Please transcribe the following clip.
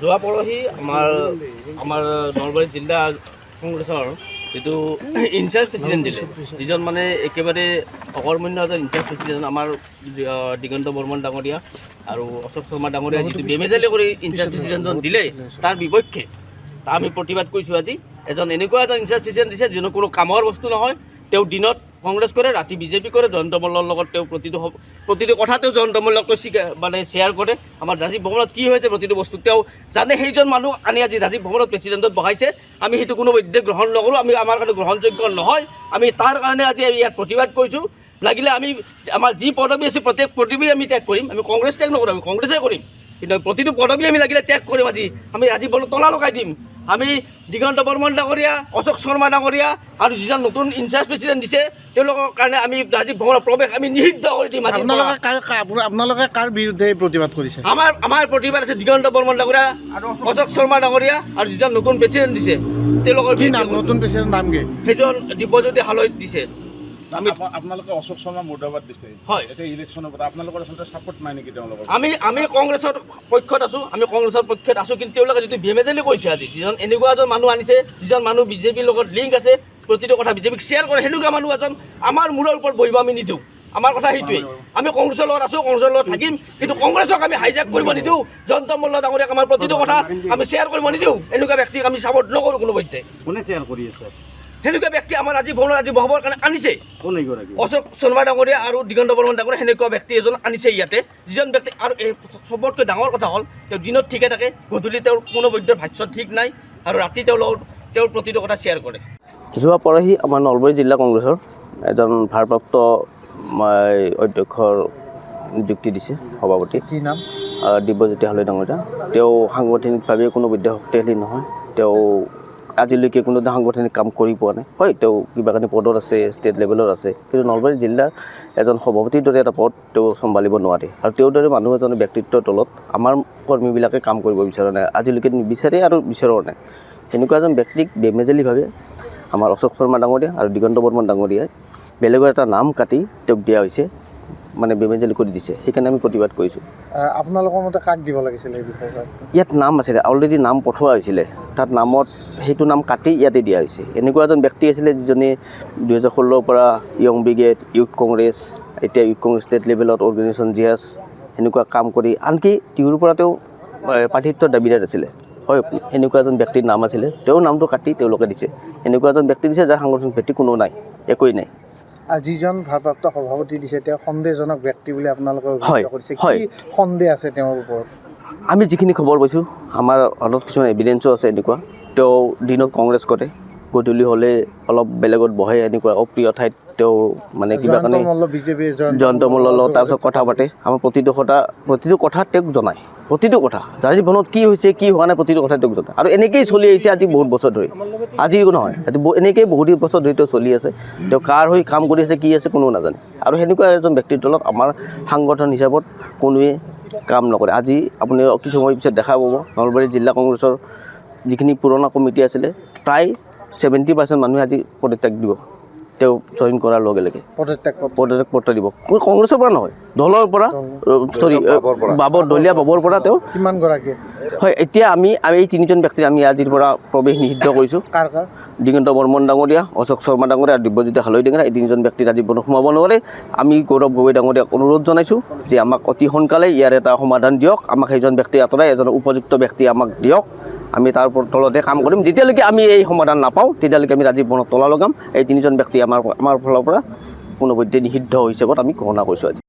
যোৱা পৰহি আমাৰ নলবাৰী জিলা কংগ্ৰেছৰ যিটো ইনচাৰ্জ প্ৰেচিডেণ্ট দিলে, যিজন মানে একেবাৰে অকৰ্মণ্য এজন ইনচাৰ্জ প্ৰেচিডেণ্ট আমাৰ দিগন্ত বৰ্মন ডাঙৰীয়া আৰু অশোক শৰ্মা ডাঙৰীয়া যিটো বেমেজালি কৰি ইনচাৰ্জ প্ৰেচিডেণ্টজন দিলে, তাৰ বিপক্ষে আমি প্ৰতিবাদ কৰিছোঁ। আজি এনেকুৱা এজন ইনচাৰ্জ প্ৰেচিডেণ্ট দিছে যিটো কোনো কামৰ বস্তু নহয়। তেওঁ দিনত কংগ্ৰেছ কৰে, ৰাতি বিজেপি কৰে। জয়ন্ত মল্লৰ লগত তেওঁ প্ৰতিটো কথা তেওঁ জয়ন্ত মল্লক মানে শ্বেয়াৰ কৰে। আমাৰ ৰাজীৱ ভৱনত কি হৈছে প্ৰতিটো বস্তু তেওঁ জানে। সেইজন মানুহ আনি আজি ৰাজীৱ ভৱনত প্ৰেচিডেণ্টত বহাইছে। আমি সেইটো কোনো উদ্যোগ গ্ৰহণ নকৰোঁ। আমাৰ কাৰণে গ্ৰহণযোগ্য নহয়। আমি তাৰ কাৰণে আজি ইয়াত প্ৰতিবাদ কৰিছোঁ। লাগিলে আমি আমাৰ যি পদবী আছে প্ৰত্যেক পদবী আমি ত্যাগ কৰিম। আমি কংগ্ৰেছ ত্যাগ নকৰোঁ, আমি কংগ্ৰেছে কৰিম। কিন্তু প্ৰতিটো পদবী আমি লাগিলে ত্যাগ কৰিম। আমি ৰাজীৱ ভৱনত তলা লগাই দিম। আমি দিগন্ত বৰ্মন ডাঙৰীয়া, অশোক শৰ্মা ডাঙৰীয়া আৰু যিজন নতুন ইনচাৰ্জ প্ৰেচিডেণ্ট দিছে তেওঁলোকৰ কাৰণে আমি ৰাজীৱ ভৱনৰ প্ৰৱেশ আমি নিষিদ্ধ কৰি দিম। আপোনালোকে কাৰ বিৰুদ্ধে প্ৰতিবাদ কৰিছে? আমাৰ প্ৰতিবাদ আছে দিগন্ত বৰ্মন ডাঙৰীয়া, অশোক শৰ্মা ডাঙৰীয়া আৰু যিজন নতুন প্ৰেচিডেণ্ট দিছে তেওঁলোকৰ কি নাম? নতুন প্ৰেচিডেণ্ট নাম কি? সেইজন দিব্যজ্যোতি হালৈ দিছে। আপোনালোকে অশোক শৰ্মা মুৰ্দাবাদ দিছে, হয়। এতিয়া ইলেকশ্যনৰ পৰা আপোনালোকৰ আচলতে ছাপোৰ্ট নাই নেকি তেওঁলোকৰ? আমি কংগ্ৰেছৰ পক্ষত আছোঁ, কিন্তু তেওঁলোকে যিটো বেমেজালি কৰিছে আজি, যিজন এনেকুৱা এজন মানুহ আনিছে, যিজন মানুহ বিজেপিৰ লগত লিংক আছে, প্ৰতিটো কথা বিজেপিক শ্বেয়াৰ কৰে, সেনেকুৱা মানুহ এজন আমাৰ মূৰৰ ওপৰত বহিব আমি নিদিওঁ। আমাৰ কথা সেইটোৱেই। আমি কংগ্ৰেছৰ লগত আছোঁ, কংগ্ৰেছৰ লগত থাকিম, কিন্তু কংগ্ৰেছক আমি হাইজেক কৰিব নিদিওঁ। জয়ন্ত মল্ল ডাঙৰীয়াক আমাৰ প্ৰতিটো কথা আমি শ্বেয়াৰ কৰিব নিদিওঁ। এনেকুৱা ব্যক্তিক আমি ছাপোৰ্ট নকৰোঁ কোনো পধ্যে। কোনে শ্বেয়াৰ কৰি আছে? সেনেকুৱা ব্যক্তি আমাৰ আজি বহাবৰ কাৰণে আনিছে। কোন এইগৰাকী? অশোক শৰ্মা ডাঙৰীয়া আৰু দিগন্ত বৰ্মন ডাঙৰীয়া সেনেকুৱা ব্যক্তি এজন আনিছে ইয়াতে, যিজন ব্যক্তি আৰু এই চবতকৈ ডাঙৰ কথা হ'ল তেওঁ দিনত ঠিকে থাকে, গধূলি তেওঁৰ কোনো বৈদ্যৰ ভাষ্য ঠিক নাই আৰু ৰাতি তেওঁৰ প্ৰতিটো কথা শ্বেয়াৰ কৰে। যোৱা পৰহি আমাৰ নলবাৰী জিলা কংগ্ৰেছৰ এজন ভাৰপ্ৰাপ্ত অধ্যক্ষৰ নিযুক্তি দিছে সভাপতি। কি নাম? দিব্যজ্যোতি হালৈ ডাঙৰীয়া। তেওঁ সাংগঠনিকভাৱে কোনো বৈদ্য শক্তিশালী নহয়। তেওঁ আজিলৈকে কোনো সাংগঠনিক কাম কৰি পোৱা নাই। হয়, তেওঁ কিবা কানি পদত আছে, ষ্টেট লেভেলত আছে, কিন্তু নলবাৰী জিলাৰ এজন সভাপতিৰ দৰে এটা পদ তেওঁ চম্ভালিব নোৱাৰে। আৰু তেওঁৰ দৰে মানুহ এজনৰ ব্যক্তিত্বৰ তলত আমাৰ কৰ্মীবিলাকে কাম কৰিব বিচৰা নাই, আজিলৈকে নিবিচাৰে আৰু বিচৰাও নাই। এনেকুৱা এজন ব্যক্তিক বেমেজালিভাৱে আমাৰ অশোক শৰ্মা ডাঙৰীয়া আৰু দিগন্ত বৰ্মন ডাঙৰীয়াই বেলেগৰ এটা নাম কাটি তেওঁক দিয়া হৈছে, মানে বেমেজালি কৰি দিছে। সেইকাৰণে আমি প্ৰতিবাদ কৰিছোঁ। আপোনালোকৰ মতে কাক দিব লাগিছিলে এই বিষয়ে? ইয়াত নাম আছিলে, অলৰেডি নাম পঠোৱা হৈছিলে, তাত নামত সেইটো নাম কাটি ইয়াতে দিয়া হৈছে। এনেকুৱা এজন ব্যক্তি আছিলে যিজনে 2016 পৰা য়ং ব্ৰিগেড, ইউথ কংগ্ৰেছ, এতিয়া ইউথ কংগ্ৰেছ ষ্টেট লেভেলত অৰ্গেনাইজেশ্যন জিয়াছ সেনেকুৱা কাম কৰি, আনকি টিহুৰ পৰা তেওঁ প্ৰাৰ্থিত্বৰ দাবীদাৰ আছিলে। হয়, এনেকুৱা এজন ব্যক্তিৰ নাম আছিলে, তেওঁৰ নামটো কাটি তেওঁলোকে দিছে। এনেকুৱা এজন ব্যক্তি দিছে যাৰ সাংগঠনিক ভিত্তি কোনো নাই, একোৱেই নাই। যিজন ভাৰপ্ৰাপ্ত সভাপতি দিছে তেওঁ সন্দেহজনক ব্যক্তি বুলি আপোনালোকে অভিযোগ কৰিছে। কি সন্দেহ আছে তেওঁৰ ওপৰত? আমি যিখিনি খবৰ পাইছোঁ, আমাৰ হাতত কিছুমান এভিডেঞ্চো আছে। এনেকুৱা তেওঁ দিনত কংগ্ৰেছ কৰে, গধূলি হ'লে অলপ বেলেগত বহে, এনেকুৱা অপ্ৰিয় ঠাইত তেওঁ মানে কিবা কাৰণে জয়ন্ত মল্লৰ লগত তাৰপিছত কথা পাতে। আমাৰ প্ৰতিটো কথা তেওঁক জনায়, প্ৰতিটো কথা ৰাজীৱ ভৱনত কি হৈছে কি হোৱা নাই প্ৰতিটো কথা তেওঁক জনায়। আৰু এনেকৈয়ে চলি আহিছে আজি বহুত বছৰ ধৰি, আজি নহয়, এনেকৈয়ে বহুত বছৰ ধৰি তেওঁ চলি আছে। তেওঁ কাৰ হৈ কাম কৰি আছে, কি আছে কোনো নাজানে। আৰু সেনেকুৱা এজন ব্যক্তিৰ তলত আমাৰ সাংগঠন হিচাপত কোনোৱে কাম নকৰে। আজি আপুনি কিছু সময় পিছত দেখা পাব নলবাৰী জিলা কংগ্ৰেছৰ যিখিনি পুৰণা কমিটি আছিলে, প্ৰায় 70% মানুহে আজি পদত্যাগ দিব। তেওঁ জইন কৰাৰ লগে লগে পদত্যাগ পত্ৰ দিব। কংগ্ৰেছৰ পৰা নহয়, দলৰ পৰা, চৰি দলীয় বাবৰ পৰা তেওঁ। কিমান গৰাকী? হয়, এতিয়া আমি এই তিনিজন ব্যক্তিৰ আমি আজিৰ পৰা প্ৰৱেশ নিষিদ্ধ কৰিছোঁ। দিগন্ত বৰ্মন ডাঙৰীয়া, অশোক শৰ্মা ডাঙৰীয়া আৰু দিব্যজ্যোতি হালৈ ডাঙৰীয়া, এই তিনিজন ব্যক্তি আজি সোমাব নোৱাৰে। আমি গৌৰৱ গগৈ ডাঙৰীয়াক অনুৰোধ জনাইছোঁ যে আমাক অতি সোনকালে ইয়াৰ এটা সমাধান দিয়ক, আমাক সেইজন ব্যক্তি আঁতৰাই এজন উপযুক্ত ব্যক্তি আমাক দিয়ক, আমি তাৰ তলতে কাম কৰিম। যেতিয়ালৈকে আমি এই সমাধান নাপাওঁ তেতিয়ালৈকে আমি ৰাজীৱ বনত তলা লগাম। এই তিনিজন ব্যক্তি আমাৰ ফালৰ পৰা কোনোপধ্যে নিষিদ্ধ হিচাপত আমি ঘোষণা কৰিছোঁ আজি।